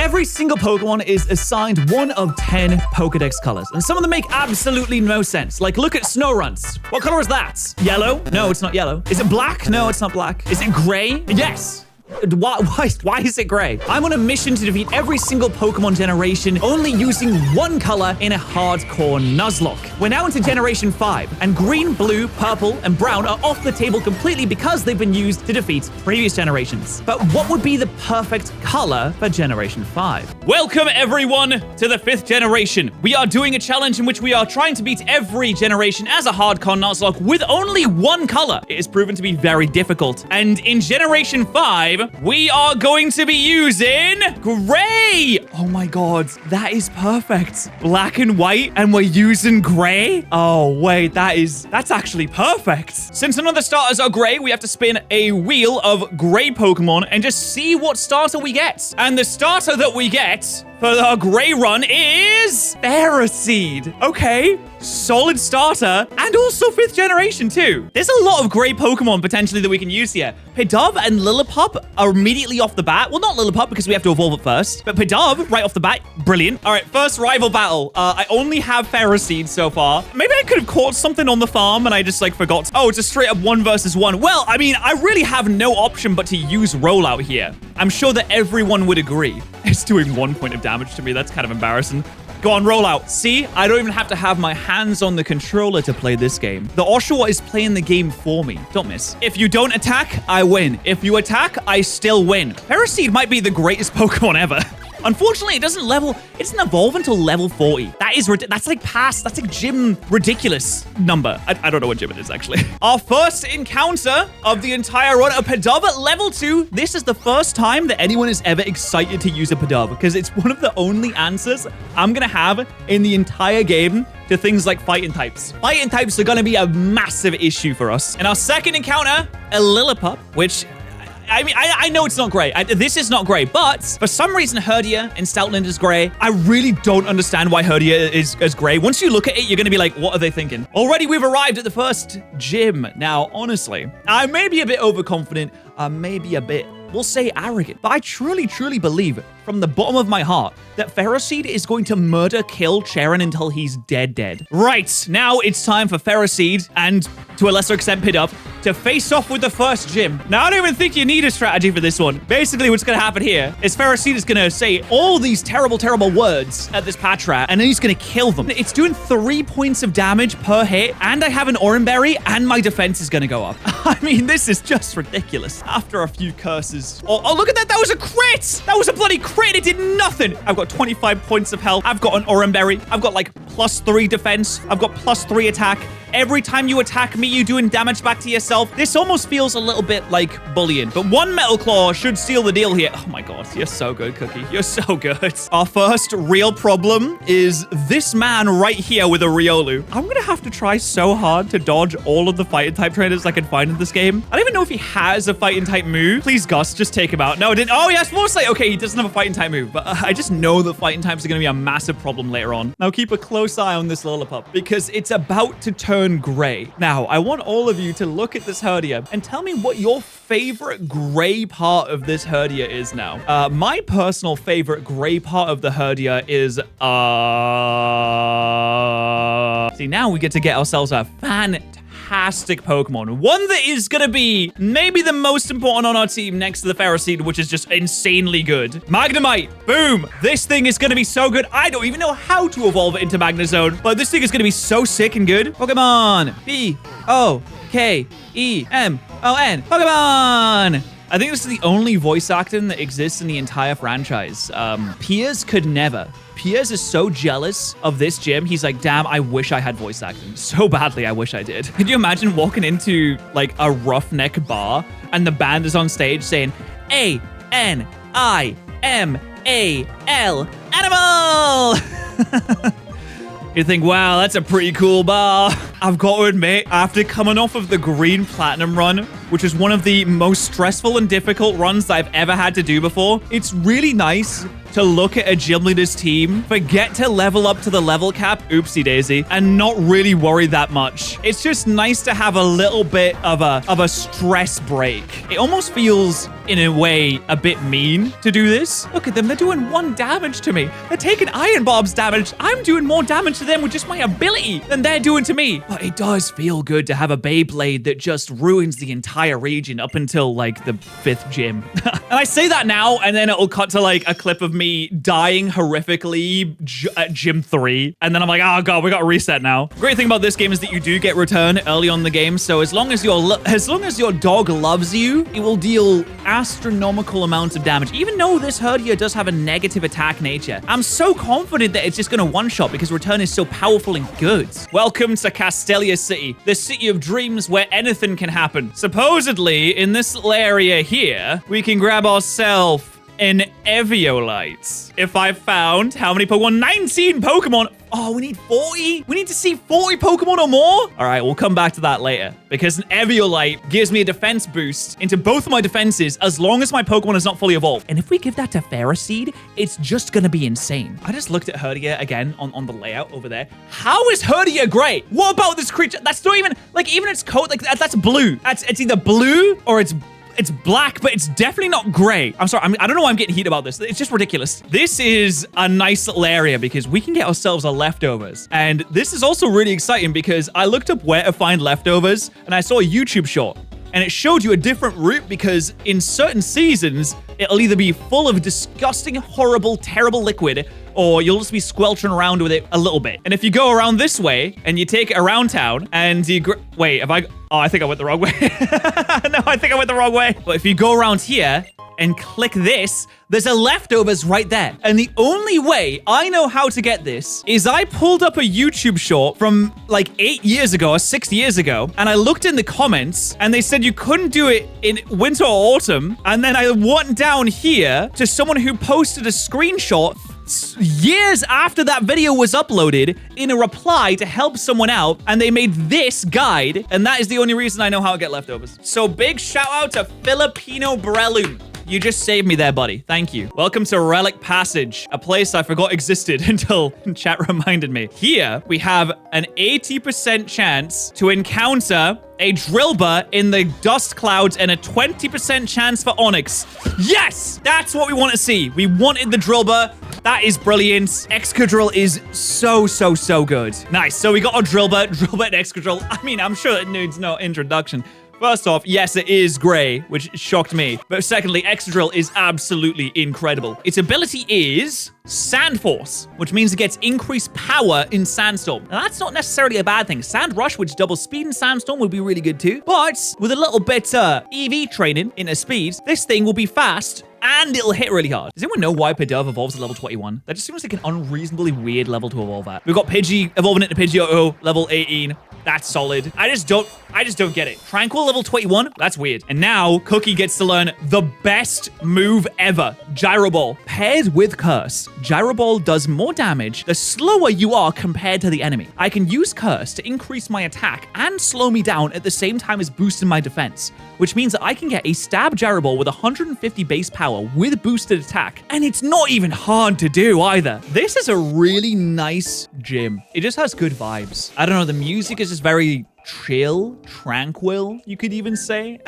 every single Pokemon is assigned one of 10 Pokedex colors, and some of them make absolutely no sense. Like, look at Snorunt's. What color is that? Yellow? No, it's not yellow. Is it black? No, it's not black. Is it gray? Yes. Why is it gray? I'm on a mission to defeat every single Pokemon generation only using one color in a Hardcore Nuzlocke. We're now into Generation 5, and green, blue, purple, and brown are off the table completely because they've been used to defeat previous generations. But what would be the perfect color for Generation 5? Welcome, everyone, to the 5th generation. We are doing a challenge in which we are trying to beat every generation as a Hardcore Nuzlocke with only one color. It has proven to be very difficult. And in Generation 5, we are going to be using gray. Oh my god, that is perfect. Black and white, and we're using gray? Oh wait, that's actually perfect. Since none of the starters are gray, we have to spin a wheel of gray Pokemon and just see what starter we get. And the starter that we get for our gray run is Ferroseed. Okay, solid starter, and also 5th generation too. There's a lot of gray Pokemon potentially that we can use here. Pidove and Lillipup are immediately off the bat. Well, not Lillipup because we have to evolve it first, but Pidove right off the bat, brilliant. All right, first rival battle. I only have Ferroseed so far. Maybe I could have caught something on the farm and I just like forgot. Oh, it's a straight up 1 versus 1. Well, I mean, I really have no option but to use Rollout here. I'm sure that everyone would agree. It's doing 1 point of damage to me. That's kind of embarrassing. Go on, Rollout. See, I don't even have to have my hands on the controller to play this game. The Oshawott is playing the game for me. Don't miss. If you don't attack, I win. If you attack, I still win. Ferroseed might be the greatest Pokemon ever. Unfortunately, it doesn't evolve until level 40. That's like gym ridiculous number. I don't know what gym it is, actually. Our first encounter of the entire run, a Pidove at level 2. This is the first time that anyone is ever excited to use a Pidove because it's one of the only answers I'm gonna have in the entire game to things like fighting types. Fighting types are gonna be a massive issue for us. In our second encounter, a Lillipup, which I mean, I know it's not gray. This is not gray, but for some reason, Herdia and Stoutland is gray. I really don't understand why Herdia is gray. Once you look at it, you're going to be like, what are they thinking? Already, we've arrived at the first gym. Now, honestly, I may be a bit overconfident, maybe a bit, we'll say arrogant, but I truly, truly believe from the bottom of my heart that Ferroseed is going to kill Cheren until he's dead. Right, now it's time for Ferroseed and, to a lesser extent, Pidove, to face off with the first gym. Now, I don't even think you need a strategy for this one. Basically, what's going to happen here is Ferroseed is going to say all these terrible, terrible words at this patterrz, and then he's going to kill them. It's doing 3 points of damage per hit, and I have an Oran Berry, and my defense is going to go up. I mean, this is just ridiculous. After a few curses. Oh, look at that. That was a crit. That was a bloody crit. It did nothing. I've got 25 points of health. I've got an Oran Berry. I've got like +3 defense. I've got +3 attack. Every time you attack me, you're doing damage back to yourself. This almost feels a little bit like bullying, but one Metal Claw should seal the deal here. Oh my god, you're so good, Cookie. You're so good. Our first real problem is this man right here with a Riolu. I'm gonna have to try so hard to dodge all of the fighting type trainers I can find in this game. I don't even know if he has a fighting type move. Please, Gus, just take him out. No, it didn't. Oh, yes, Foresight. Okay, he doesn't have a fighting type move, but I just know that fighting types are gonna be a massive problem later on. Now, keep a close eye on this Lillipup because it's about to turn gray. Now, I want all of you to look at this Herdia and tell me what your favorite gray part of this Herdia is now. My personal favorite gray part of the Herdia is, see, now we get to get ourselves a fantastic Pokemon. One that is gonna be maybe the most important on our team next to the Ferroseed, which is just insanely good. Magnemite. Boom. This thing is gonna be so good. I don't even know how to evolve it into Magnezone, but this thing is gonna be so sick and good. Pokemon. P-O-K-E-M-O-N. Pokemon. I think this is the only voice acting that exists in the entire franchise. Piers could never. Piers is so jealous of this gym. He's like, damn, I wish I had voice acting. So badly, I wish I did. Could you imagine walking into like a roughneck bar and the band is on stage saying, A-N-I-M-A-L, animal! You think, wow, that's a pretty cool bar. I've got to admit, after coming off of the Green Platinum run, which is one of the most stressful and difficult runs that I've ever had to do before, it's really nice to look at a gym leader's team, forget to level up to the level cap, oopsie daisy, and not really worry that much. It's just nice to have a little bit of a stress break. It almost feels, in a way, a bit mean to do this. Look at them. They're doing 1 damage to me. They're taking Iron Barb's damage. I'm doing more damage to them with just my ability than they're doing to me. But it does feel good to have a Beyblade that just ruins the entire region up until, like, the 5th gym. And I say that now, and then it'll cut to, like, a clip of me dying horrifically at gym 3. And then I'm like, oh, God, we got to reset now. Great thing about this game is that you do get return early on in the game. So as long as your dog loves you, it will deal astronomical amounts of damage. Even though this Herdia does have a negative attack nature, I'm so confident that it's just going to one-shot because return is so powerful and good. Welcome to Castelia City, the city of dreams where anything can happen. Supposedly, in this little area here, we can grab ourselves an Eviolite. If I found how many Pokemon? 19 Pokemon. Oh, we need 40? We need to see 40 Pokemon or more? All right, we'll come back to that later because an Eviolite gives me a defense boost into both of my defenses as long as my Pokemon is not fully evolved. And if we give that to Ferroseed, it's just going to be insane. I just looked at Herdia again on the layout over there. How is Herdia gray? What about this creature? That's not even, like, even its coat, like, that's blue. It's either blue or it's black, but it's definitely not gray. I'm sorry. I don't know why I'm getting heated about this. It's just ridiculous. This is a nice little area because we can get ourselves our leftovers. And this is also really exciting because I looked up where to find leftovers and I saw a YouTube short. And it showed you a different route because in certain seasons, it'll either be full of disgusting, horrible, terrible liquid, or you'll just be squelching around with it a little bit. And if you go around this way and you take it around town and you... Wait, have I... Oh, I think I went the wrong way. No, I think I went the wrong way. But if you go around here and click this, there's a leftovers right there. And the only way I know how to get this is I pulled up a YouTube short from like 8 years ago or 6 years ago, and I looked in the comments and they said you couldn't do it in winter or autumn. And then I went down here to someone who posted a screenshot years after that video was uploaded in a reply to help someone out, and they made this guide, and that is the only reason I know how to get leftovers. So big shout out to Filipino Brelum. You just saved me there, buddy. Thank you. Welcome to Relic Passage, a place I forgot existed until chat reminded me. Here, we have an 80% chance to encounter a Drillbur in the dust clouds and a 20% chance for Onyx. Yes! That's what we want to see. We wanted the Drillbur. That is brilliant. Excadrill is so good. Nice. So we got our Drillbur and Excadrill. I mean, I'm sure it needs no introduction. First off, yes, it is gray, which shocked me. But secondly, Excadrill is absolutely incredible. Its ability is Sand Force, which means it gets increased power in Sandstorm. Now, that's not necessarily a bad thing. Sand Rush, which doubles speed in Sandstorm, would be really good too. But with a little bit EV training into speed, this thing will be fast and it'll hit really hard. Does anyone know why Pidove evolves at level 21? That just seems like an unreasonably weird level to evolve at. We've got Pidgey evolving into Pidgeotto, level 18. That's solid. I just don't get it. Tranquil level 21? That's weird. And now Cookie gets to learn the best move ever, Gyro Ball. Paired with Curse, Gyro Ball does more damage the slower you are compared to the enemy. I can use Curse to increase my attack and slow me down at the same time as boosting my defense, which means that I can get a stab Gyro Ball with 150 base power with boosted attack. And it's not even hard to do either. This is a really nice gym. It just has good vibes. I don't know, the music is just very chill, tranquil, you could even say.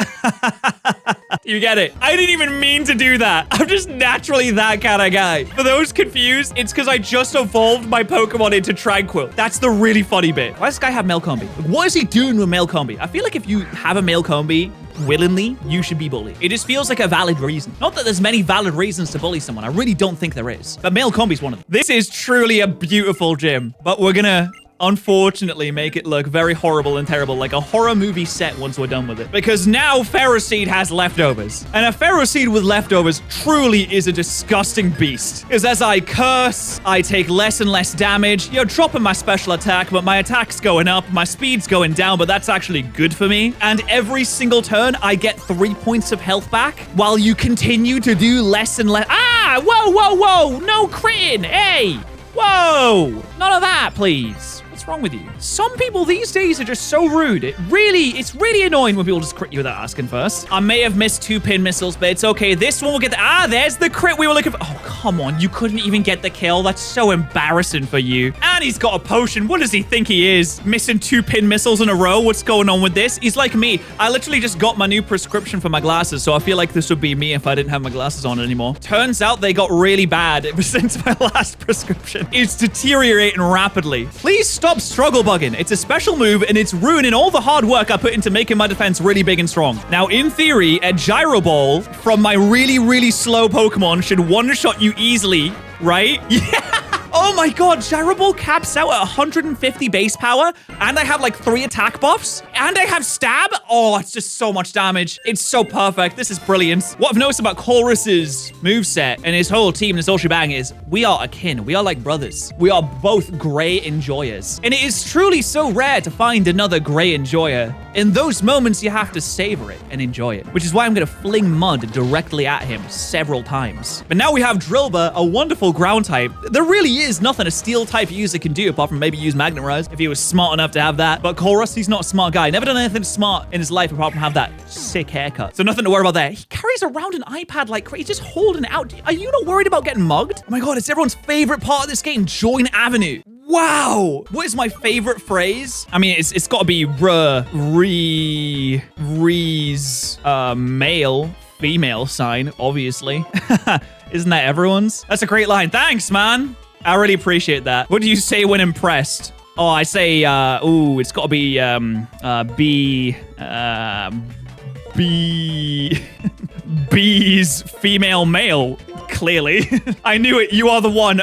You get it. I didn't even mean to do that. I'm just naturally that kind of guy. For those confused, it's because I just evolved my Pokemon into Tranquil. That's the really funny bit. Why does this guy have Melcombi? What is he doing with Melcombi? I feel like if you have a Melcombi willingly, you should be bullied. It just feels like a valid reason. Not that there's many valid reasons to bully someone. I really don't think there is. But Melcombi's one of them. This is truly a beautiful gym, but we're gonna unfortunately make it look very horrible and terrible, like a horror movie set once we're done with it. Because now Ferroseed has leftovers. And a Ferroseed with leftovers truly is a disgusting beast. Because as I curse, I take less and less damage. You're dropping my special attack, but my attack's going up. My speed's going down, but that's actually good for me. And every single turn, I get 3 points of health back while you continue to do less and less. Ah, whoa. No critting. Hey, whoa. None of that, please. What's What's wrong with you? Some people these days are just so rude. It's really annoying when people just crit you without asking first. I may have missed 2 pin missiles, but it's okay. This one will get there's the crit we were looking for. Oh, come on. You couldn't even get the kill. That's so embarrassing for you. And he's got a potion. What does he think he is? Missing 2 pin missiles in a row? What's going on with this? He's like me. I literally just got my new prescription for my glasses, so I feel like this would be me if I didn't have my glasses on anymore. Turns out they got really bad ever since my last prescription. It's deteriorating rapidly. Please stop struggle bugging. It's a special move, and it's ruining all the hard work I put into making my defense really big and strong. Now, in theory, a gyro ball from my really slow Pokemon should one-shot you easily, right? Yeah. Oh my god, Gyro Ball caps out at 150 base power, and I have like 3 attack buffs, and I have stab. Oh, it's just so much damage. It's so perfect. This is brilliant. What I've noticed about Colress's moveset and his whole team, this whole shebang, is we are akin. We are like brothers. We are both gray enjoyers. And it is truly so rare to find another gray enjoyer. In those moments, you have to savor it and enjoy it, which is why I'm going to fling mud directly at him several times. But now we have Drillbur, a wonderful ground type. There really is nothing a steel type user can do apart from maybe use Magnet Rise if he was smart enough to have that. But Colress, he's not a smart guy. Never done anything smart in his life apart from have that sick haircut. So nothing to worry about there. He carries around an iPad like crazy, just holding it out. Are you not worried about getting mugged? Oh my god, it's everyone's favorite part of this game. Join Avenue. Wow. What is my favorite phrase? I mean, it's got to be male, female sign, obviously. Isn't that everyone's? That's a great line. Thanks, man. I really appreciate that. What do you say when impressed? Oh, I say, it's got to be, B's female male, clearly. I knew it. You are the one.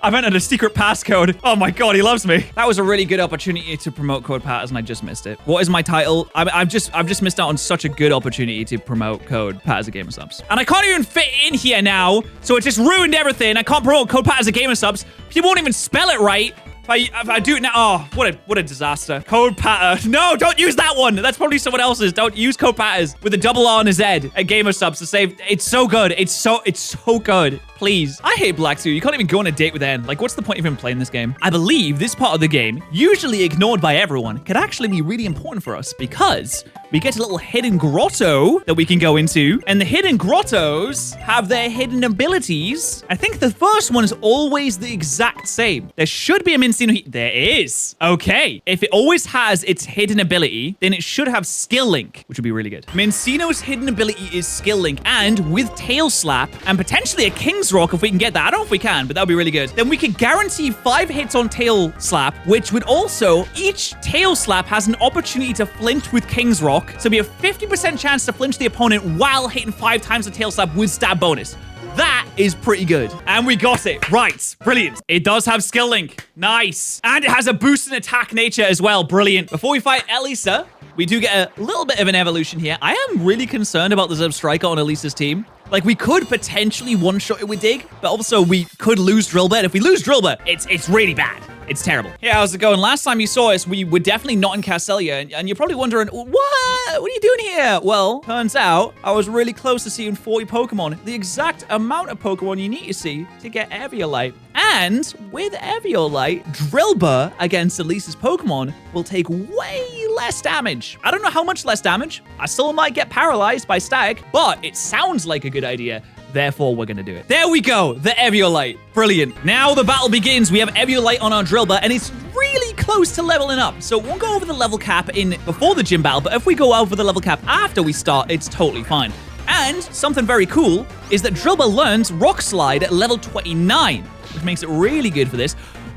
I've entered a secret passcode. Oh my god, he loves me. That was a really good opportunity to promote code patterrz, and I just missed it. What is my title? I've just missed out on such a good opportunity to promote code patterrz at Gamer Subs. And I can't even fit in here now, so it just ruined everything. I can't promote code patterrz at Gamer Subs. People won't even spell it right. If I do it now, oh, what a disaster. Code patterrz. No, don't use that one. That's probably someone else's. Don't use code patterrz with a double R on his head at Gamer Subs to save. It's so good. It's so good. Please. I hate Black Suit. You can't even go on a date with N. Like, what's the point of even playing this game? I believe this part of the game, usually ignored by everyone, could actually be really important for us because we get a little hidden grotto that we can go into, and the hidden grottos have their hidden abilities. I think the first one is always the exact same. There should be a Mincino. There is. Okay. If it always has its hidden ability, then it should have Skill Link, which would be really good. Mincino's hidden ability is Skill Link, and with Tail Slap, and potentially a King's Rock if we can get that. I don't know if we can, but that would be really good. Then we could guarantee 5 hits on Tail Slap, which would also, each Tail Slap has an opportunity to flinch with King's Rock. So we have 50% chance to flinch the opponent while hitting 5 times the Tail Slap with stab bonus. That is pretty good. And we got it. Right. Brilliant. It does have Skill Link. Nice. And it has a boost in attack nature as well. Brilliant. Before we fight Elesa, we do get a little bit of an evolution here. I am really concerned about the Zebstrika on Elisa's team. Like, we could potentially one-shot it with Dig, but also we could lose Drillbur. And if we lose Drillbur, it's really bad. It's terrible. Yeah, how's it going? Last time you saw us, we were definitely not in Castelia, and you're probably wondering, what are you doing here? Well, turns out I was really close to seeing 40 Pokemon, the exact amount of Pokemon you need to see to get Eviolite. And with Eviolite, Drillbur against Elisa's Pokemon will take way less damage. I don't know how much less damage. I still might get paralyzed by Static, but it sounds like a good idea. Therefore, we're going to do it. There we go. The Eviolite. Brilliant. Now the battle begins. We have Eviolite on our Drillbur, and it's really close to leveling up. So we'll go over the level cap before the gym battle, but if we go over the level cap after we start, it's totally fine. And something very cool is that Drillbur learns Rock Slide at level 29, which makes it really good for this.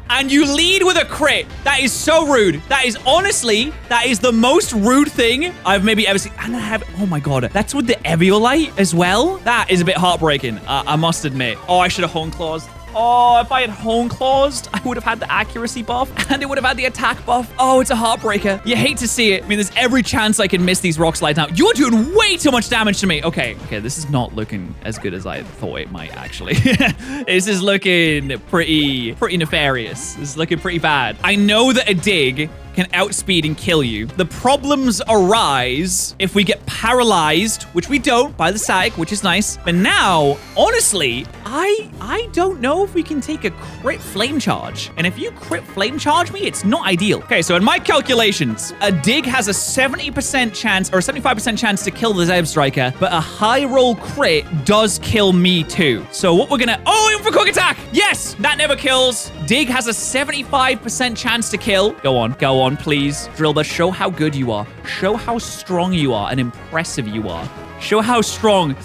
And you lead with a crit. That is so rude. That is honestly, that is the most rude thing I've maybe ever seen. And I have, oh my god, that's with the Eviolite as well. That is a bit heartbreaking, I must admit. Oh, I should have Hone Clawed. Oh, if I had Hone Clawed, I would have had the accuracy buff and it would have had the attack buff. Oh, it's a heartbreaker. You hate to see it. I mean, there's every chance I can miss these Rock Slides now. You're doing way too much damage to me. Okay, this is not looking as good as I thought it might actually. This is looking pretty nefarious. This is looking pretty bad. I know that a Dig can outspeed and kill you. The problems arise if we get paralyzed, which we don't by the psych, which is nice. But now, honestly, I don't know if we can take a crit flame charge. And if you crit flame charge me, it's not ideal. Okay, so in my calculations, a dig has a 70% chance or a 75% chance to kill the Zeb Striker, but a high roll crit does kill me too. So what we're gonna, oh, in for quick attack. Yes, that never kills. Dig has a 75% chance to kill. Go on, please. Drillbur, show how good you are. Show how strong you are and impressive you are. Show how strong.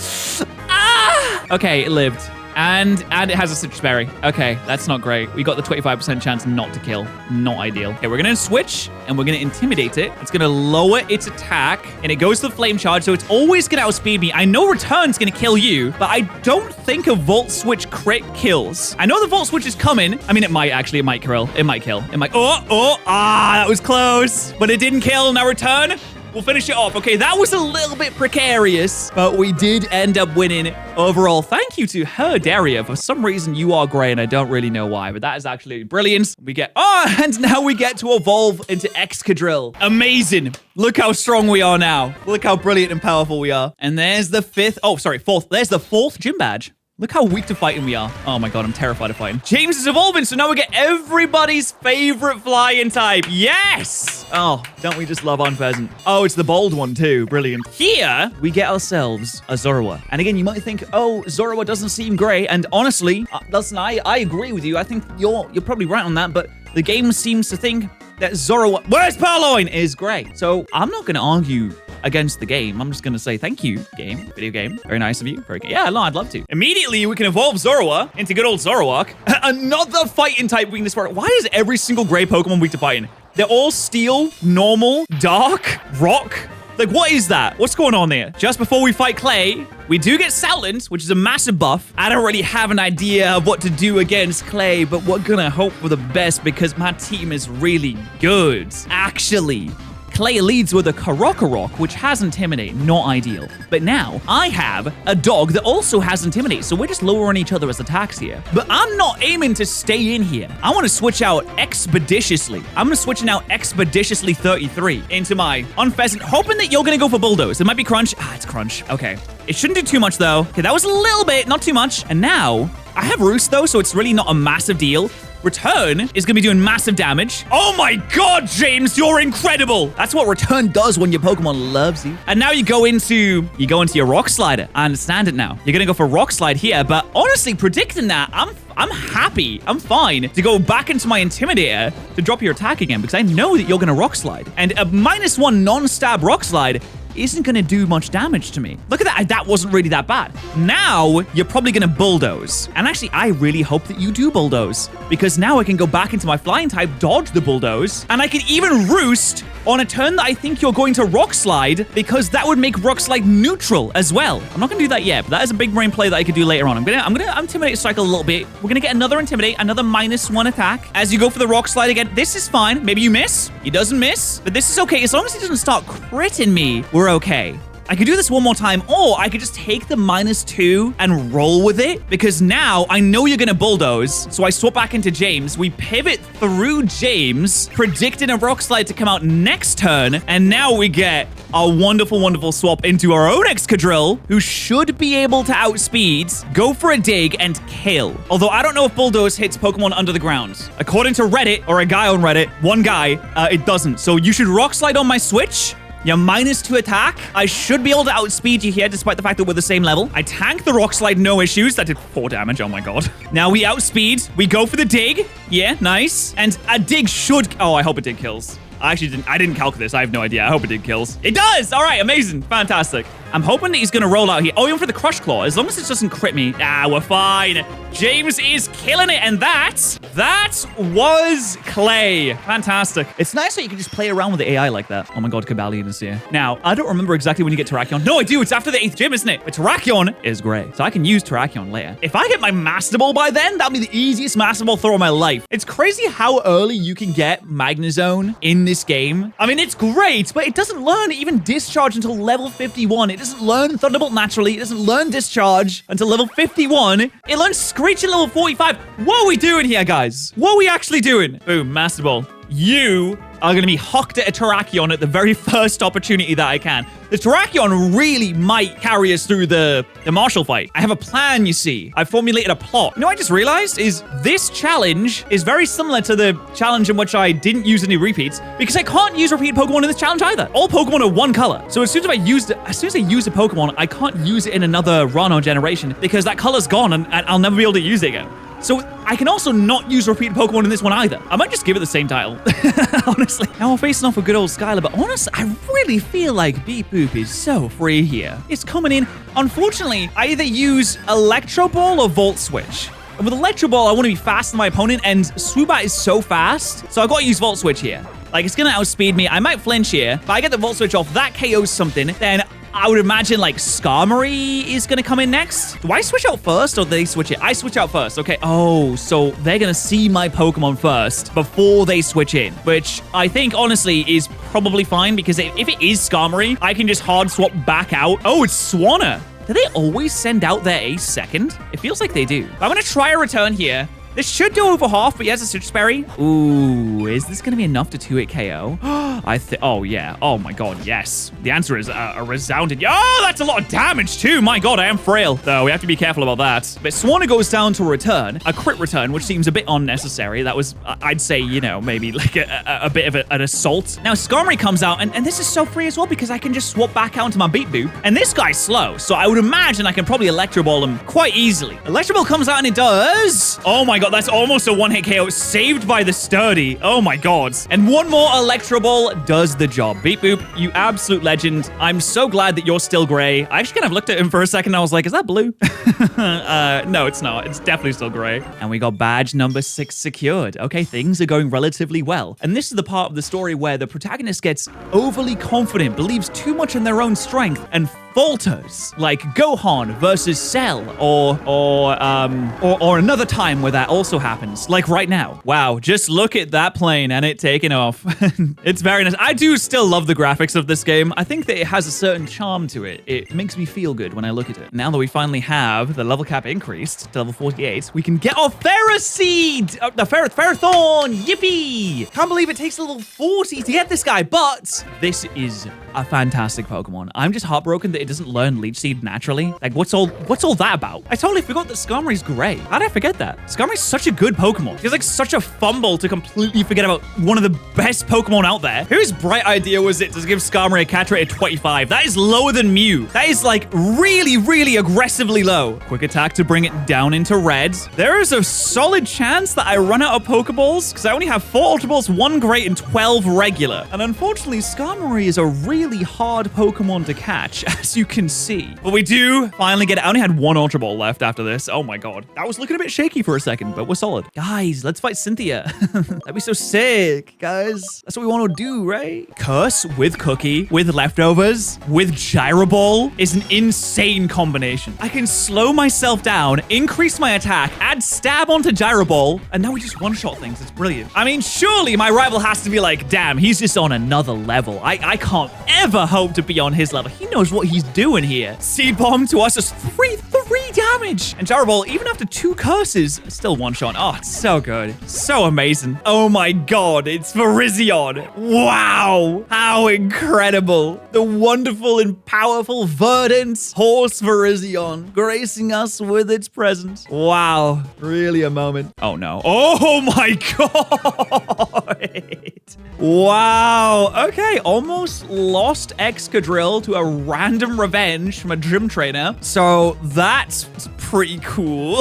Ah! Okay, it lived. And it has a citrus berry. Okay, that's not great. We got the 25% chance not to kill. Not ideal. Okay, we're gonna switch and we're gonna intimidate it. It's gonna lower its attack and it goes to the flame charge, so it's always gonna outspeed me. I know return's gonna kill you, but I don't think a volt switch crit kills. I know the volt switch is coming. I mean, it might actually, it might kill. It might kill. It might, that was close, but it didn't kill. Now return. We'll finish it off. Okay, that was a little bit precarious, but we did end up winning overall. Thank you to Herdaria. For some reason, you are grey, and I don't really know why, but that is actually brilliant. We get, and now we get to evolve into Excadrill. Amazing. Look how strong we are now. Look how brilliant and powerful we are. And there's the fourth. There's the 4th gym badge. Look how weak to fighting we are. Oh my god, I'm terrified of fighting. James is evolving, so now we get everybody's favorite flying type. Yes! Oh, don't we just love Unpheasant? Oh, it's the bold one too. Brilliant. Here, we get ourselves a Zorua. And again, you might think, oh, Zorua doesn't seem great. And honestly, listen, I agree with you. I think you're probably right on that, but the game seems to think that Zorua, where's Purloin, is great. So I'm not going to argue against the game. I'm just going to say thank you, game. Video game. Very nice of you. Very good. Yeah, no, I'd love to. Immediately, we can evolve Zorua into good old Zoroark. Another fighting type weakness for it. Why is every single gray Pokemon weak to fighting? They're all steel, normal, dark, rock. Like, what is that? What's going on there? Just before we fight Clay, we do get Stoutland, which is a massive buff. I don't really have an idea of what to do against Clay, but we're gonna hope for the best because my team is really good. Actually, Clay leads with a Karokarok, which has Intimidate, not ideal. But now, I have a dog that also has Intimidate, so we're just lowering each other as attacks here. But I'm not aiming to stay in here. I want to switch out Expeditiously. I'm going to switch out Expeditiously 33 into my Unpheasant, hoping that you're going to go for Bulldoze. It might be Crunch. It's Crunch. Okay. It shouldn't do too much, though. Okay, that was a little bit, not too much. And now, I have Roost, though, so it's really not a massive deal. Return is going to be doing massive damage. Oh my god, James, you're incredible. That's what Return does when your Pokemon loves you. And now you go into your Rock Slider. I understand it now. You're going to go for Rock Slide here, but honestly, predicting that, I'm happy. I'm fine to go back into my Intimidator to drop your attack again because I know that you're going to Rock Slide. And a -1 non-stab Rock Slide isn't going to do much damage to me. Look at that. That wasn't really that bad. Now, you're probably going to Bulldoze. And actually, I really hope that you do Bulldoze because now I can go back into my Flying type, dodge the Bulldoze, and I can even Roost on a turn that I think you're going to Rock Slide because that would make Rock Slide neutral as well. I'm not going to do that yet, but that is a big brain play that I could do later on. I'm gonna Intimidate Cycle a little bit. We're going to get another Intimidate, another -1 attack. As you go for the Rock Slide again, this is fine. Maybe you miss. He doesn't miss, but this is okay. As long as he doesn't start critting me, we're okay. I could do this one more time, or I could just take the -2 and roll with it, because now I know you're going to Bulldoze, so I swap back into James. We pivot through James, predicting a Rock Slide to come out next turn, and now we get a wonderful, wonderful swap into our own Excadrill, who should be able to outspeed, go for a dig, and kill. Although I don't know if Bulldoze hits Pokemon under the ground. According to Reddit, or a guy on Reddit, one guy, it doesn't. So you should Rock Slide on my Switch. Your -2 attack. I should be able to outspeed you here, despite the fact that we're the same level. I tank the Rock Slide, no issues. That did 4 damage. Oh my god. Now we outspeed. We go for the dig. Yeah, nice. And a dig should... Oh, I hope a dig kills. I didn't calculate this. I have no idea. I hope it kills. It does! All right, amazing. Fantastic. I'm hoping that he's going to roll out here. Oh, even for the Crush Claw. As long as it doesn't crit me. We're fine. James is killing it. And that was Clay. Fantastic. It's nice that you can just play around with the AI like that. Oh my god, Cabalion is here. Now, I don't remember exactly when you get Terrakion. No, I do. It's after the 8th gym, isn't it? But Terrakion is great. So I can use Terrakion later. If I get my Master Ball by then, that'll be the easiest Master Ball throw of my life. It's crazy how early you can get Magnezone in this game. I mean, it's great, but it doesn't learn even Discharge until level 51. It doesn't learn Thunderbolt naturally. It doesn't learn Discharge until level 51. It learns Screech at level 45. What are we doing here, guys? What are we actually doing? Boom, Master Ball. You are going to be hooked at a Terrakion at the very first opportunity that I can. The Terrakion really might carry us through the Marshall fight. I have a plan, you see. I've formulated a plot. You know what I just realized is this challenge is very similar to the challenge in which I didn't use any repeats because I can't use repeated Pokemon in this challenge either. All Pokemon are one color. So as soon as I use a Pokemon, I can't use it in another run or generation because that color's gone and I'll never be able to use it again. So I can also not use repeated Pokemon in this one either. I might just give it the same title, honestly. Now we're facing off with good old Skyla, but honestly, I really feel like Beep Boop is so free here. It's coming in. Unfortunately, I either use Electro Ball or Volt Switch. And with Electro Ball, I want to be faster than my opponent, and Swoobat is so fast, so I've got to use Volt Switch here. Like, it's going to outspeed me. I might flinch here, but I get the Volt Switch off. That KOs something. Then I would imagine, like, Skarmory is going to come in next. Do I switch out first, or do they switch it? I switch out first. Okay. Oh, so they're going to see my Pokemon first before they switch in, which I think, honestly, is probably fine, because if it is Skarmory, I can just hard swap back out. Oh, it's Swanna. Do they always send out their ace second? It feels like they do. I'm going to try a return here. This should do over half, but he has a Citrus Berry. Ooh, is this going to be enough to 2-hit KO? Oh, yeah. Oh, my God, yes. The answer is a resounding... Oh, that's a lot of damage, too. My God, I am frail. Though, we have to be careful about that. But Swanna goes down to return, a crit return, which seems a bit unnecessary. That was, I'd say, you know, maybe like a bit of an assault. Now, Skarmory comes out, and this is so free as well, because I can just swap back out into my Beep Boop. And this guy's slow, so I would imagine I can probably Electro Ball him quite easily. Electro Ball comes out, and it does. Oh, my God. That's almost a one-hit KO, saved by the sturdy. Oh my God. And one more Electro Ball does the job. Beep Boop, you absolute legend. I'm so glad that you're still gray. I actually kind of looked at him for a second and I was like, is that blue? No, it's not. It's definitely still gray. And we got badge number 6 secured. Okay, things are going relatively well. And this is the part of the story where the protagonist gets overly confident, believes too much in their own strength, and falters, like Gohan versus Cell, or another time where that also happens, like right now. Wow, just look at that plane and it taking off. It's very nice. I do still love the graphics of this game. I think that it has a certain charm to it. It makes me feel good when I look at it. Now that we finally have the level cap increased to level 48, we can get our Ferroseed, the Ferrothorn, yippee! Can't believe it takes level 40 to get this guy, but this is a fantastic Pokemon. I'm just heartbroken that it doesn't learn Leech Seed naturally. Like, what's all that about? I totally forgot that Skarmory's gray. How did I forget that? Skarmory's such a good Pokemon. It's like such a fumble to completely forget about one of the best Pokemon out there. Whose bright idea was it to give Skarmory a catch rate of 25? That is lower than Mew. That is like really, really aggressively low. Quick attack to bring it down into red. There is a solid chance that I run out of Pokeballs because I only have 4 Ultra Balls, 1 Great, and 12 regular. And unfortunately, Skarmory is a really hard Pokemon to catch, as you can see. But we do finally get it. I only had 1 Ultra Ball left after this. Oh my God. That was looking a bit shaky for a second, but we're solid. Guys, let's fight Cynthia. That'd be so sick, guys. That's what we want to do, right? Curse with Cookie, with Leftovers, with Gyro Ball is an insane combination. I can slow myself down, increase my attack, add Stab onto Gyro Ball, and now we just one-shot things. It's brilliant. I mean, surely my rival has to be like, damn, he's just on another level. I can't ever hope to be on his level. He knows what he's doing here. Seed Bomb to us is 3 damage. And Gyro Ball, even after 2 curses, still one-shot. Oh, it's so good. So amazing. Oh my God, it's Virizion. Wow. How incredible. The wonderful and powerful verdant horse Virizion gracing us with its presence. Wow. Really a moment. Oh no. Oh my God. Wow. Okay, almost lost Excadrill to a random revenge from a gym trainer. So that's pretty cool.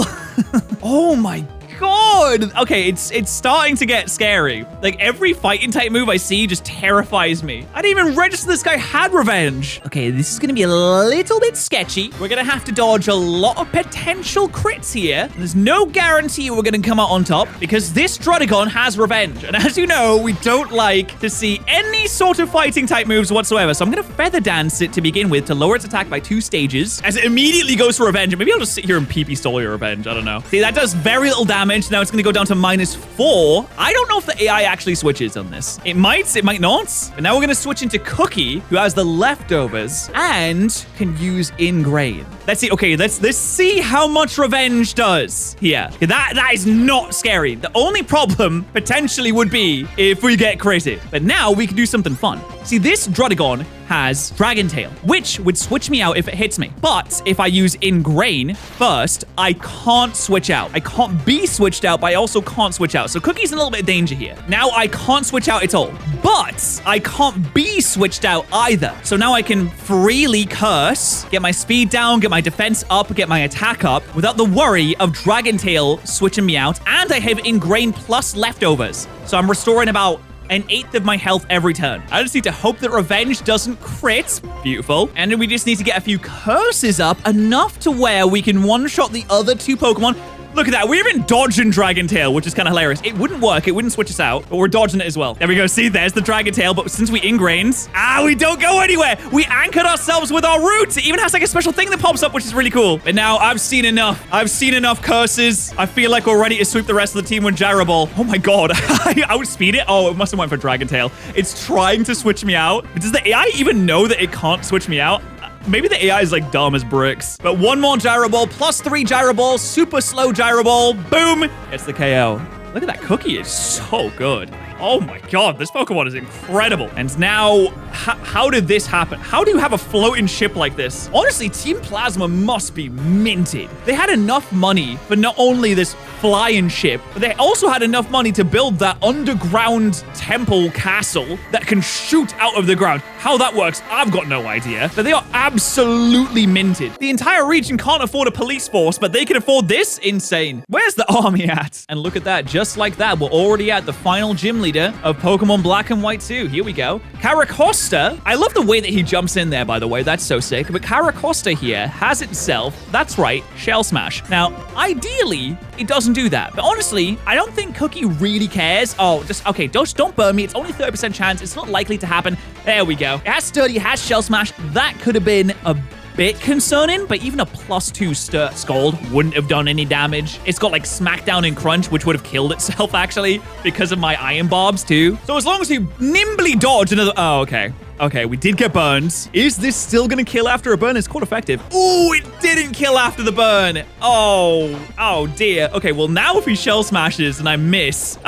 Oh my God. Okay, it's starting to get scary. Like, every fighting type move I see just terrifies me. I didn't even register this guy had revenge. Okay, this is gonna be a little bit sketchy. We're gonna have to dodge a lot of potential crits here. There's no guarantee we're gonna come out on top because this Druddigon has revenge. And as you know, we don't like to see any sort of fighting type moves whatsoever. So I'm gonna Feather Dance it to begin with to lower its attack by 2 stages as it immediately goes for revenge. Maybe I'll just sit here and pee-pee stole your revenge. I don't know. See, that does very little damage damage. Now it's going to go down to -4. I don't know if the AI actually switches on this. It might not. But now we're going to switch into Cookie, who has the leftovers and can use Ingrain. Let's see. Okay, let's see how much Revenge does here. That is not scary. The only problem potentially would be if we get crazy. But now we can do something fun. See, this Drotagon has Dragon Tail, which would switch me out if it hits me. But if I use Ingrain first, I can't switch out. I can't be switched out, but I also can't switch out. So Cookie's in a little bit of danger here. Now I can't switch out at all, but I can't be switched out either. So now I can freely curse, get my speed down, get my defense up, get my attack up without the worry of Dragon Tail switching me out. And I have Ingrain plus leftovers. So I'm restoring about 1/8 of my health every turn. I just need to hope that Revenge doesn't crit. Beautiful. And then we just need to get a few curses up, enough to where we can one-shot the other 2 Pokemon. Look at that. We're even dodging Dragon Tail, which is kind of hilarious. It wouldn't work. It wouldn't switch us out, but we're dodging it as well. There we go. See, there's the Dragon Tail, but since we ingrained, we don't go anywhere. We anchored ourselves with our roots. It even has like a special thing that pops up, which is really cool. But now I've seen enough. I've seen enough curses. I feel like we're ready to sweep the rest of the team with Gyro Ball. Oh my God. I outspeed it. Oh, it must have went for Dragon Tail. It's trying to switch me out. But does the AI even know that it can't switch me out? Maybe the AI is like dumb as bricks. But one more Gyro Ball, plus 3 Gyro Balls, super slow Gyro Ball. Boom. It's the KO. Look at that Cookie. It's so good. Oh my God, this Pokemon is incredible. And now, how did this happen? How do you have a floating ship like this? Honestly, Team Plasma must be minted. They had enough money for not only this flying ship, but they also had enough money to build that underground temple castle that can shoot out of the ground. How that works, I've got no idea. But they are absolutely minted. The entire region can't afford a police force, but they can afford this? Insane. Where's the army at? And look at that, just like that, we're already at the final gym leader of Pokemon Black and White 2. Here we go. Caracosta. I love the way that he jumps in there, by the way. That's so sick. But Caracosta here has itself, that's right, Shell Smash. Now, ideally, it doesn't do that. But honestly, I don't think Cookie really cares. Oh, okay, don't burn me. It's only 30% chance. It's not likely to happen. There we go. It has Sturdy, it has Shell Smash. That could have been a bit concerning, but even a +2 Scald wouldn't have done any damage. It's got like Smackdown and Crunch, which would have killed itself actually because of my Iron Barbs too. So as long as you nimbly dodge another... Oh, okay. Okay, we did get burns. Is this still gonna kill after a burn? It's quite effective. Oh, it didn't kill after the burn. Oh dear. Okay, well now if he Shell Smashes and I miss.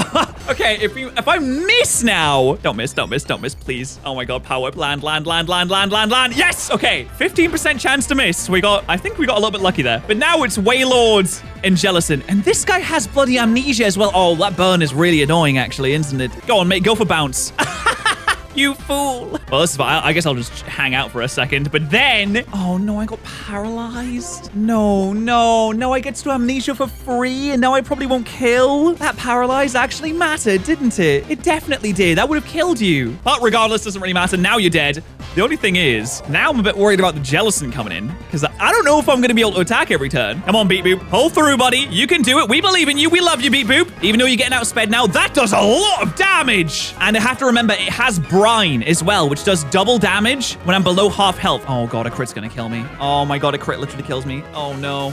Okay, if I miss now. Don't miss, please. Oh my God, Power Whip, land. Yes, okay. 15% chance to miss. I think we got a little bit lucky there. But now it's Wailord and Jellicent. And this guy has bloody amnesia as well. Oh, that burn is really annoying actually, isn't it? Go on, mate, go for bounce. You fool. Well, this is fine. I guess I'll just hang out for a second. But then... Oh, no, I got paralyzed. No, I get to amnesia for free, and now I probably won't kill. That paralyzed actually mattered, didn't it? It definitely did. That would have killed you. But regardless, doesn't really matter. Now you're dead. The only thing is, now I'm a bit worried about the Jellicent coming in, because I don't know if I'm going to be able to attack every turn. Come on, Beep Boop. Pull through, buddy. You can do it. We believe in you. We love you, Beep Boop. Even though you're getting outsped now, that does a lot of damage. And I have to remember, it has Brine as well, which does double damage when I'm below half health. Oh God, a crit's gonna kill me. Oh my God, a crit literally kills me. Oh no.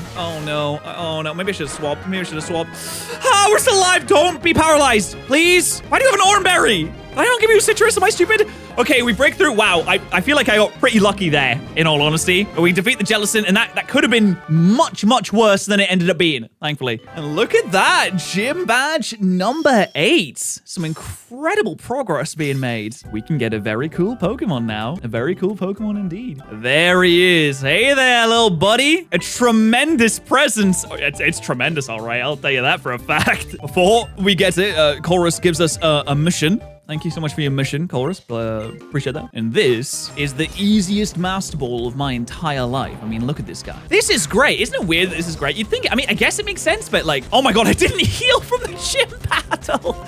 Maybe I should have swapped. Ah, we're still alive. Don't be paralyzed, please. Why do you have an Oranberry? I don't give you citrus. Am I stupid? Okay, we break through. Wow, I feel like I got pretty lucky there, in all honesty. But we defeat the Jellicent, and that could have been much worse than it ended up being, thankfully. And look at that, gym badge number 8. Some incredible progress being made. We can get a very cool Pokemon now. A very cool Pokemon indeed. There he is. Hey there, little buddy. A tremendous presence. Oh, it's tremendous, all right. I'll tell you that for a fact. Before we get it, Colress gives us a mission. Thank you so much for your mission, Colress. Appreciate that. And this is the easiest Master Ball of my entire life. I mean, look at this guy. This is great. Isn't it weird that this is great? You'd think, I mean, I guess it makes sense, but like, oh my God, I didn't heal from the gym battle.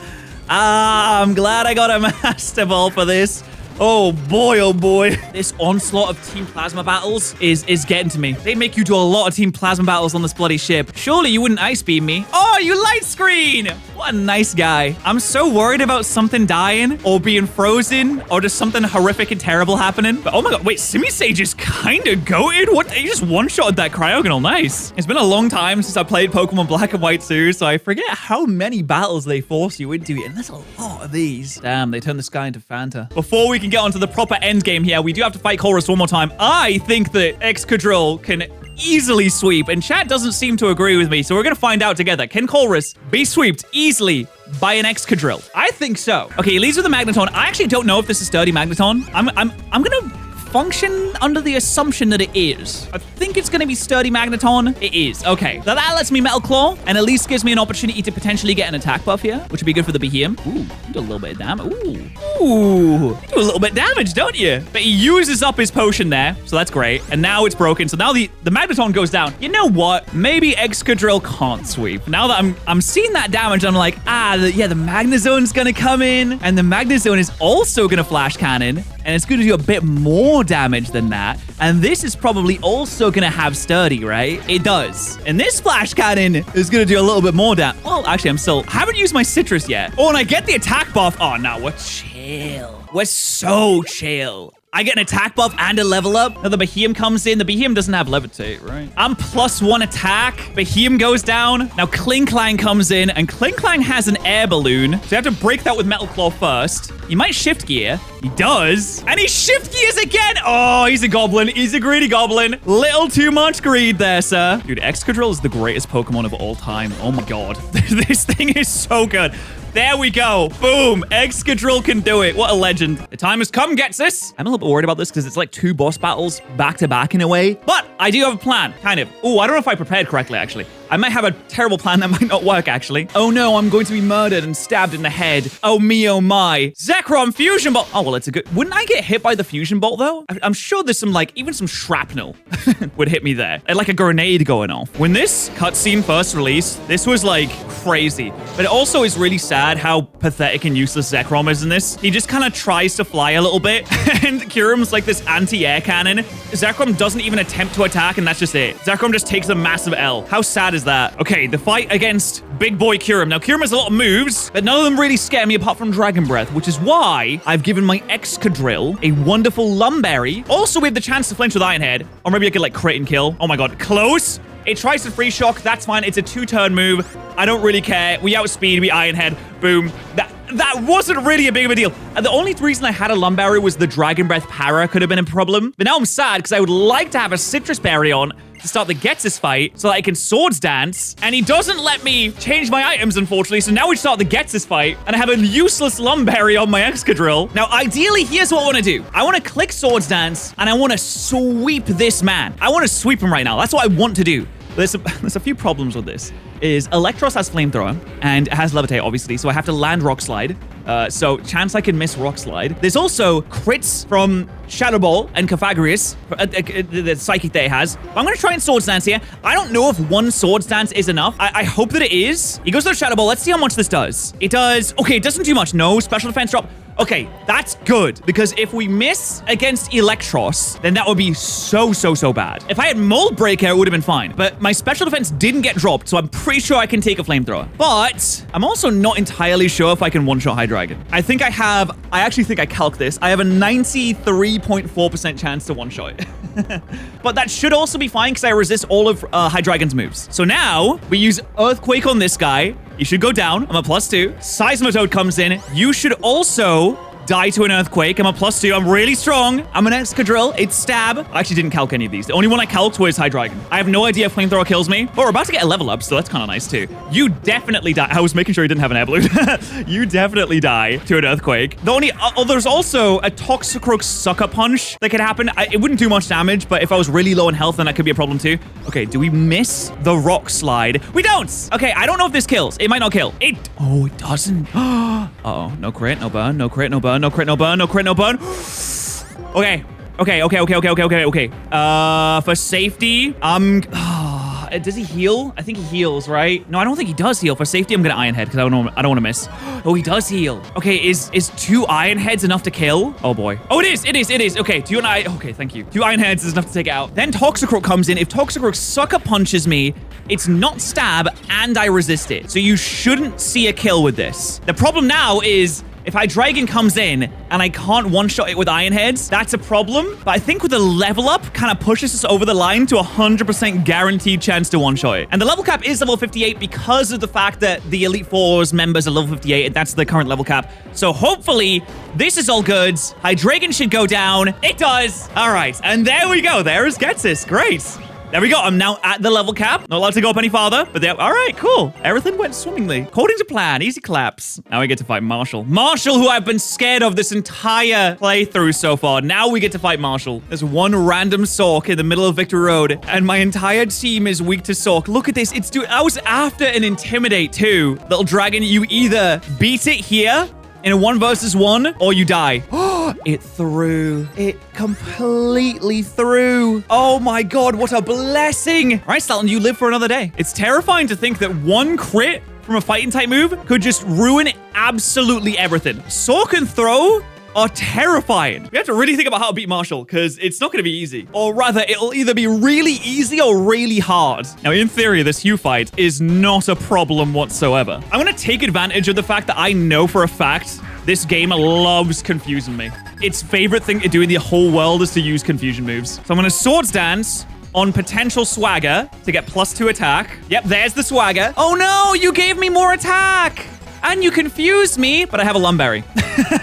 I'm glad I got a Master Ball for this. Oh boy, oh boy. This onslaught of Team Plasma battles is getting to me. They make you do a lot of Team Plasma battles on this bloody ship. Surely you wouldn't ice beam me. Oh, you light screen. What a nice guy. I'm so worried about something dying or being frozen or just something horrific and terrible happening. But oh my god, wait, Simisage is kind of goated? What? He just one-shotted that Cryogonal. Nice. It's been a long time since I played Pokemon Black and White 2, so I forget how many battles they force you into. And there's a lot of these. Damn, they turn the sky into Fanta. Before we can get onto the proper end game here, we do have to fight Colress one more time. I think that Excadrill can easily sweep, and chat doesn't seem to agree with me, so we're gonna find out together. Can Colress be sweeped easily by an Excadrill? I think so. Okay, he leads with a Magneton. I actually don't know if this is sturdy Magneton. I'm gonna function under the assumption that it is. I think it's going to be sturdy Magneton. It is. Okay. Now that lets me Metal Claw and at least gives me an opportunity to potentially get an attack buff here, which would be good for the Behemoth. Ooh, you do a little bit of damage. Ooh, you do a little bit of damage, don't you? But he uses up his potion there, so that's great. And now it's broken. So now the Magneton goes down. You know what? Maybe Excadrill can't sweep. Now that I'm seeing that damage, I'm like, the Magnezone's going to come in, and the Magnezone is also going to Flash Cannon, and it's going to do a bit more damage than that. And this is probably also going to have sturdy, right? It does. And this Flash Cannon is going to do a little bit more damage. Well, actually, I haven't used my citrus yet. Oh, and I get the attack buff. Oh, no, we're chill. We're so chill. I get an attack buff and a level up. Now the Behemoth comes in. The Behemoth doesn't have levitate, right? I'm +1 attack. Behemoth goes down. Now Klinklang comes in, and Klinklang has an air balloon. So you have to break that with Metal Claw first. He might shift gear. He does. And he shift gears again. Oh, he's a goblin. He's a greedy goblin. Little too much greed there, sir. Dude, Excadrill is the greatest Pokemon of all time. Oh my god. This thing is so good. There we go. Boom. Excadrill can do it. What a legend. The time has come, Ghetsis. I'm a little bit worried about this because it's like 2 boss battles back to back in a way. But I do have a plan, kind of. Oh, I don't know if I prepared correctly, actually. I might have a terrible plan that might not work, actually. Oh no, I'm going to be murdered and stabbed in the head. Oh me, oh my. Zekrom Fusion Bolt. Oh, well, it's a good... Wouldn't I get hit by the Fusion Bolt, though? I'm sure there's some, like, even some shrapnel would hit me there. Like a grenade going off. When this cutscene first released, this was, like, crazy. But it also is really sad how pathetic and useless Zekrom is in this. He just kind of tries to fly a little bit, and Kyurem's like this anti-air cannon. Zekrom doesn't even attempt to attack, and that's just it. Zekrom just takes a massive L. How sad is that? Okay, the fight against big boy Kyurem. Now, Kyurem has a lot of moves, but none of them really scare me apart from Dragon Breath, which is why I've given my Excadrill a wonderful Lumberry. Also, we have the chance to flinch with Iron Head, or maybe I could, like, crit and kill. Oh my god, close. It tries to free shock. That's fine. It's a 2-turn move. I don't really care. We outspeed. We Iron Head. Boom. That wasn't really a big of a deal. And the only reason I had a Lumberry was the Dragon Breath Para could have been a problem. But now I'm sad because I would like to have a Citrus Berry on to start the Ghetsis fight so that I can Swords Dance. And he doesn't let me change my items, unfortunately. So now we start the Ghetsis fight and I have a useless Lumberry on my Excadrill. Now, ideally, here's what I want to do. I want to click Swords Dance and I want to sweep this man. I want to sweep him right now. That's what I want to do. There's a few problems with this. Electros has Flamethrower, and it has Levitate, obviously, so I have to land Rock Slide. So chance I can miss Rock Slide. There's also crits from Shadow Ball and Cofagrius, the Psychic that it has. I'm going to try and Swords Dance here. I don't know if 1 Swords Dance is enough. I hope that it is. He goes to the Shadow Ball. Let's see how much this does. It does... Okay, it doesn't do much. No special defense drop. Okay, that's good, because if we miss against Electros, then that would be so bad. If I had Mold Breaker, it would have been fine, but my special defense didn't get dropped, so I'm pretty sure I can take a Flamethrower. But I'm also not entirely sure if I can one-shot Hydreigon. I actually think I calc this. I have a 93.4% chance to one-shot it. But that should also be fine, because I resist all of Hydreigon's moves. So now, we use Earthquake on this guy. You should go down. I'm a +2. Seismitoad comes in. You should also die to an Earthquake. I'm a +2. I'm really strong. I'm an Excadrill. It's Stab. I actually didn't calc any of these. The only one I calced was Hydreigon. I have no idea if Flamethrower kills me. But we're about to get a level up, so that's kind of nice too. You definitely die. I was making sure he didn't have an air balloon. You definitely die to an Earthquake. The only... there's also a Toxicroak Sucker Punch that could happen. It wouldn't do much damage, but if I was really low in health, then that could be a problem too. Okay, do we miss the Rock Slide? We don't! Okay, I don't know if this kills. It might not kill. Oh, it doesn't. Uh-oh. No crit, no burn, no crit, no burn. No crit, no burn, no crit, no burn. Okay. For safety, Does he heal? I think he heals, right? No, I don't think he does heal. For safety, I'm gonna Iron Head because I don't want to miss. Oh, he does heal. Okay, is 2 Iron Heads enough to kill? Oh boy. Oh, it is. Okay, okay, thank you. 2 Iron Heads is enough to take it out. Then Toxicroak comes in. If Toxicroak sucker punches me, it's not stab and I resist it. So you shouldn't see a kill with this. The problem now is if Hydreigon comes in and I can't one-shot it with Iron Heads, that's a problem. But I think with the level up kind of pushes us over the line to 100% guaranteed chance to one-shot it. And the level cap is level 58 because of the fact that the Elite Four's members are level 58 and that's the current level cap. So hopefully this is all good. Hydreigon should go down. It does. All right. And there we go. There is Ghetsis. Great. There we go. I'm now at the level cap. Not allowed to go up any farther, but there. All right, cool. Everything went swimmingly. According to plan, easy claps. Now we get to fight Marshall. Marshall, who I've been scared of this entire playthrough so far. Now we get to fight Marshall. There's one random Sork in the middle of Victory Road, and my entire team is weak to Sork. Look at this. I was after an Intimidate too. Little dragon, you either beat it here in a 1 versus 1, or you die. It threw. It completely threw. Oh my god, what a blessing. All right, Stalton, you live for another day. It's terrifying to think that 1 crit from a fighting type move could just ruin absolutely everything. Sork and throw are terrifying. We have to really think about how to beat Marshall because it's not going to be easy. Or rather, it'll either be really easy or really hard. Now, in theory, this Hugh fight is not a problem whatsoever. I'm going to take advantage of the fact that I know for a fact this game loves confusing me. Its favorite thing to do in the whole world is to use confusion moves. So I'm going to Swords Dance on potential Swagger to get +2 attack. Yep, there's the Swagger. Oh no, you gave me more attack. And you confused me, but I have a Lumberry.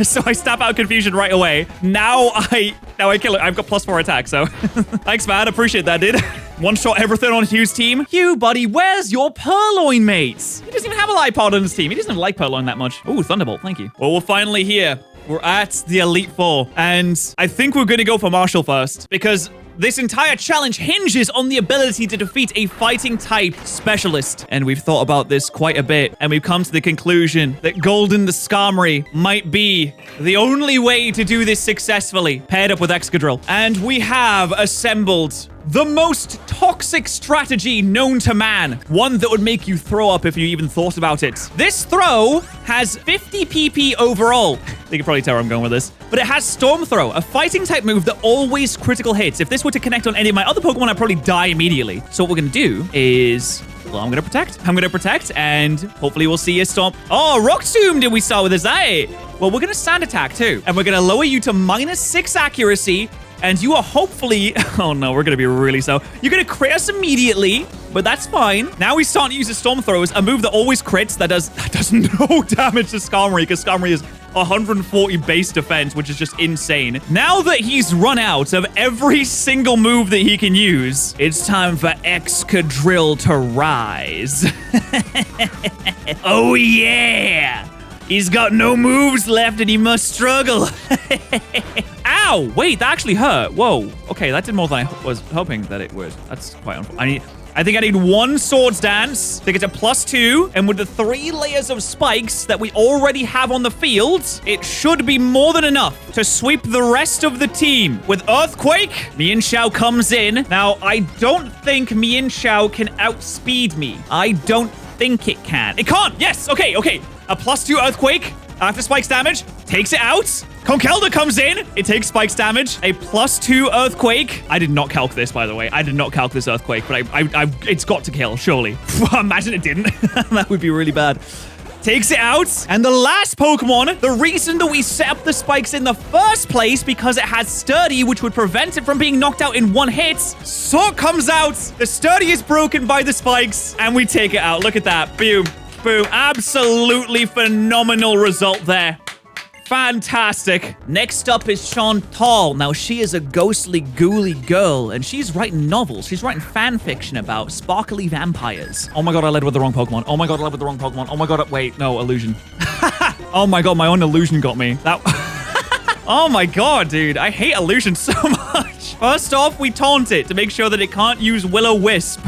So I stab out confusion right away. Now I kill it. I've got +4 attack, so thanks, man. Appreciate that, dude. One-shot everything on Hugh's team. Hugh, buddy, where's your Purloin mates? He doesn't even have a Lipod on his team. He doesn't even like Purloin that much. Ooh, Thunderbolt, thank you. Well, we're finally here. We're at the Elite Four, and I think we're going to go for Marshall first, because this entire challenge hinges on the ability to defeat a fighting type specialist. And we've thought about this quite a bit, and we've come to the conclusion that Golden the Skarmory might be the only way to do this successfully, paired up with Excadrill. And we have assembled the most toxic strategy known to man. One that would make you throw up if you even thought about it. This throw has 50 PP overall. You can probably tell where I'm going with this. But it has Storm Throw, a fighting type move that always critical hits. If this were to connect on any of my other Pokemon, I'd probably die immediately. So what we're going to do is... well, I'm going to protect. And hopefully we'll see a Storm... oh, Rock Tomb did we start with? Is that it? Well, we're going to Sand Attack too. And we're going to lower you to -6 accuracy. And you are hopefully... oh no, we're going to be really slow. You're going to crit us immediately, but that's fine. Now he's starting to use his Storm Throws, a move that always crits, that does no damage to Skarmory, because Skarmory is 140 base defense, which is just insane. Now that he's run out of every single move that he can use, it's time for Excadrill to rise. Oh yeah! He's got no moves left and he must struggle. Ow! Wait, that actually hurt. Whoa. Okay, that did more than I was hoping that it would. That's quite unfortunate. I think I need 1 Swords Dance to get to +2. And with the 3 layers of spikes that we already have on the field, it should be more than enough to sweep the rest of the team. With Earthquake, Mienshao comes in. Now, I don't think Mienshao can outspeed me. I don't think it can. It can't! Yes! Okay. A +2 Earthquake after Spike's damage takes it out. Conkeldurr comes in. It takes Spike's damage. A +2 Earthquake. I did not calc this, by the way. I did not calc this Earthquake, but it's got to kill, surely. Imagine it didn't. That would be really bad. Takes it out. And the last Pokemon, the reason that we set up the spikes in the first place, because it has Sturdy, which would prevent it from being knocked out in 1 hit. Sork comes out. The Sturdy is broken by the spikes, and we take it out. Look at that. Boom. Boom. Absolutely phenomenal result there. Fantastic. Next up is Shauntal. Now, she is a ghostly, ghouly girl, and she's writing novels. She's writing fan fiction about sparkly vampires. Oh my god, I led with the wrong Pokemon. Oh my god, I led with the wrong Pokemon. Oh my god, wait, no, illusion. Oh my god, my own illusion got me. That... oh my god, dude. I hate illusion so much. First off, we taunt it to make sure that it can't use Will-O-Wisp.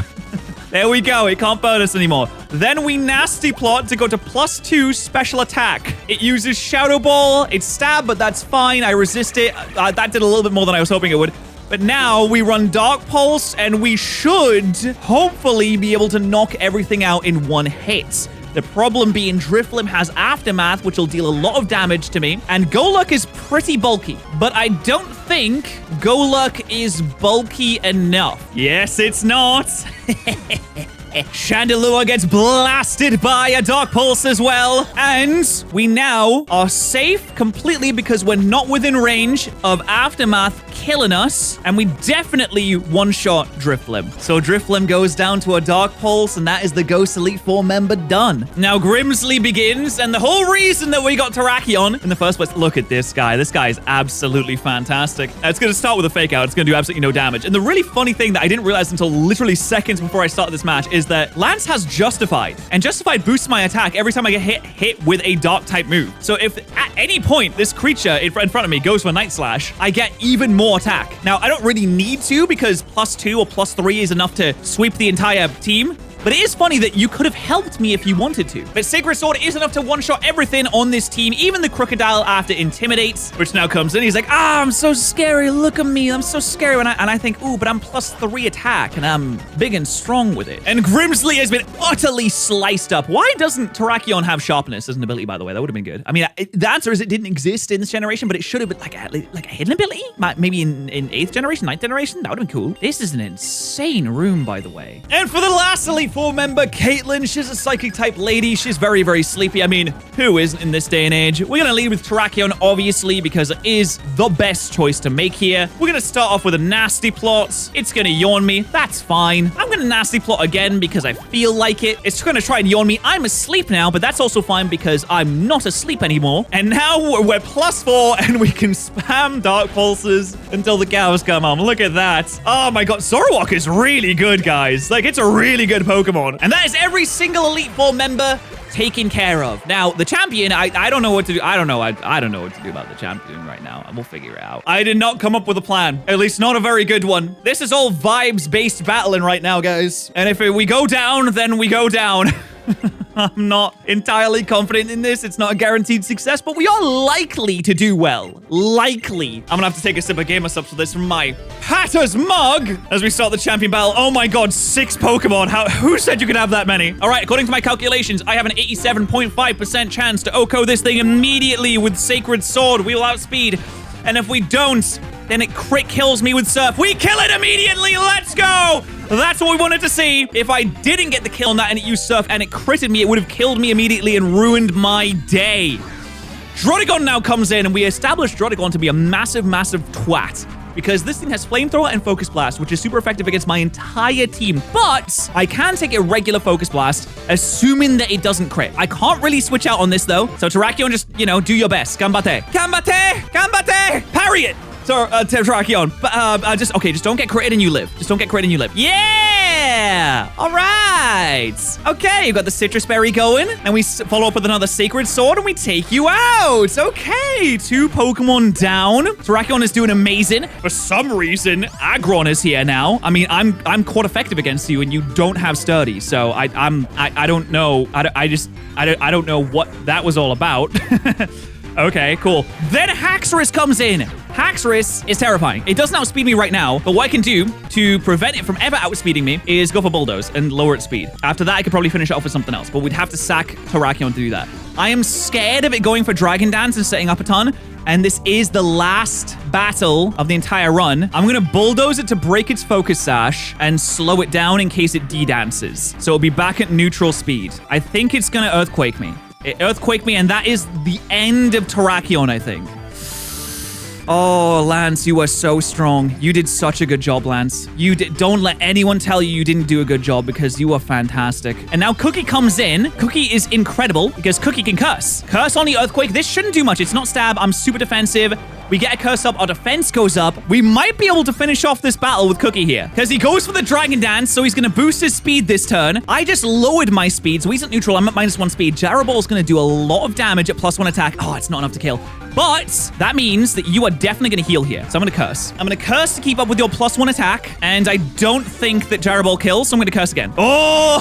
There we go. It can't burn us anymore. Then we nasty plot to go to +2 special attack. It uses Shadow Ball. It's stab, but that's fine. I resist it. That did a little bit more than I was hoping it would. But now we run Dark Pulse, and we should hopefully be able to knock everything out in one hit. The problem being Drifloon has Aftermath, which will deal a lot of damage to me, and Golurk is pretty bulky, but I don't think Golurk is bulky enough. Yes, it's not. Chandelure gets blasted by a Dark Pulse as well. And we now are safe completely because we're not within range of Aftermath killing us. And we definitely one-shot Drifloon. So Drifloon goes down to a Dark Pulse, and that is the Ghost Elite Four member done. Now Grimsley begins, and the whole reason that we got Terrakion in the first place, look at this guy. This guy is absolutely fantastic. It's going to start with a fake out. It's going to do absolutely no damage. And the really funny thing that I didn't realize until literally seconds before I started this match is that Lance has Justified, and Justified boosts my attack every time I get hit with a dark type move. So if at any point this creature in front of me goes for Night Slash, I get even more attack. Now, I don't really need to because +2 or +3 is enough to sweep the entire team. But it is funny that you could have helped me if you wanted to. But Sacred Sword is enough to one-shot everything on this team, even the Crocodile after Intimidates, which now comes in. He's like, I'm so scary. Look at me. I'm so scary. And I think, ooh, but I'm +3 attack, and I'm big and strong with it. And Grimsley has been utterly sliced up. Why doesn't Terrakion have Sharpness as an ability, by the way? That would have been good. I mean, the answer is it didn't exist in this generation, but it should have been like a hidden ability? Maybe in 8th generation, 9th generation? That would have been cool. This is an insane room, by the way. And for the last Elite Four member, Caitlyn, she's a psychic type lady. She's very, very sleepy. I mean, who isn't in this day and age? We're going to lead with Terrakion, obviously, because it is the best choice to make here. We're going to start off with a nasty plot. It's going to yawn me. That's fine. I'm going to nasty plot again because I feel like it. It's going to try and yawn me. I'm asleep now, but that's also fine because I'm not asleep anymore. And now we're +4 and we can spam Dark Pulses until the cows come home. Look at that. Oh my god. Zorowok is really good, guys. Like, it's a really good Pokemon. And that is every single Elite Four member taken care of. Now, the champion, I don't know what to do. I don't know what to do about the champion right now. We'll figure it out. I did not come up with a plan. At least not a very good one. This is all vibes-based battling right now, guys. And if we go down, then we go down. I'm not entirely confident in this. It's not a guaranteed success, but we are likely to do well. Likely. I'm gonna have to take a sip of Gamer Subs for this from my patterrz mug as we start the champion battle. Oh my god, 6 Pokemon. Who said you could have that many? All right, according to my calculations, I have an 87.5% chance to OHKO this thing immediately with Sacred Sword. We will outspeed. And if we don't, then it crit kills me with Surf. We kill it immediately. Let's go. That's what we wanted to see. If I didn't get the kill on that and it used Surf and it critted me, it would have killed me immediately and ruined my day. Drotagon now comes in, and we established Drotagon to be a massive, massive twat. Because this thing has Flamethrower and Focus Blast, which is super effective against my entire team. But I can take a regular Focus Blast, assuming that it doesn't crit. I can't really switch out on this, though. So Terrakion, just, do your best. Gambate. Gambate! Gambate! Parry it! So, Terrakion. But, just don't get critted and you live. Just don't get critted and you live. Yeah! All right. Okay, you've got the Citrus Berry going, and we follow up with another Sacred Sword, and we take you out. Okay, 2 Pokemon down. Terrakion is doing amazing. For some reason, Aggron is here now. I mean, I'm quite effective against you, and you don't have Sturdy, so I don't know. I don't know what that was all about. Okay, cool. Then Haxorus comes in. Haxorus is terrifying. It doesn't outspeed me right now, but what I can do to prevent it from ever outspeeding me is go for Bulldoze and lower its speed. After that, I could probably finish it off with something else, but we'd have to sack Terrakion to do that. I am scared of it going for Dragon Dance and setting up a ton, and this is the last battle of the entire run. I'm going to Bulldoze it to break its Focus Sash and slow it down in case it D-dances. So it'll be back at neutral speed. I think it's going to Earthquake me. It Earthquake me, and that is the end of Terrakion, I think. Oh, Lance, you are so strong. You did such a good job, Lance. Don't let anyone tell you didn't do a good job because you are fantastic. And now Cookie comes in. Cookie is incredible because Cookie can curse. Curse on the Earthquake. This shouldn't do much. It's not stab. I'm super defensive. We get a curse up, our defense goes up. We might be able to finish off this battle with Cookie here. Because he goes for the Dragon Dance, so he's going to boost his speed this turn. I just lowered my speed, so he's at neutral. I'm at -1 speed. Jaraball's going to do a lot of damage at +1 attack. Oh, it's not enough to kill. But that means that you are definitely going to heal here. So I'm going to curse. I'm going to curse to keep up with your +1 attack. And I don't think that Jaraball kills, so I'm going to curse again. Oh!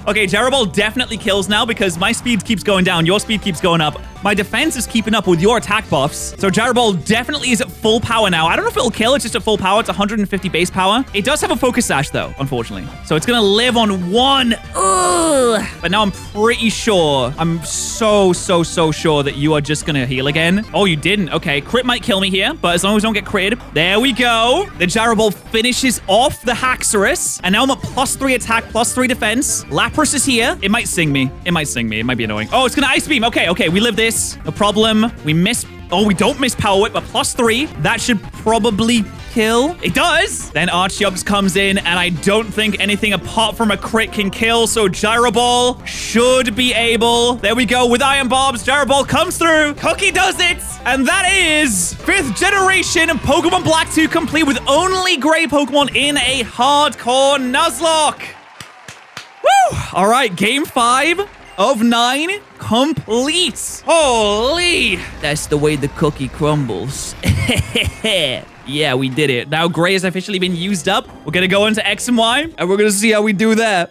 Okay, Jaraball definitely kills now because my speed keeps going down. Your speed keeps going up. my defense is keeping up with your attack buffs. So Gyro Ball definitely is at full power now. I don't know if it'll kill. It's just at full power. It's 150 base power. It does have a focus sash though, unfortunately. So it's going to live on 1. Ugh. But now I'm pretty sure. I'm so sure that you are just going to heal again. Oh, you didn't. Okay. Crit might kill me here, but as long as we don't get critted. There we go. The Gyro Ball finishes off the Haxorus. And now I'm at +3 attack, +3 defense. Lapras is here. It might sing me. It might sing me. It might be annoying. Oh, it's going to Ice Beam. Okay. We live this. No problem. We miss... Oh, we don't miss Power Whip, but +3. That should probably kill. It does. Then Archeops comes in, and I don't think anything apart from a crit can kill, so Gyro Ball should be able. There we go with Iron Barbs. Gyro Ball comes through. Cookie does it. And that is 5th generation Pokemon Black 2 complete with only gray Pokemon in a Hardcore Nuzlocke. Woo! All right, game 5 of 9 complete. Holy. That's the way the cookie crumbles. Yeah, we did it. Now gray has officially been used up. We're going to go into X and Y, and we're going to see how we do that.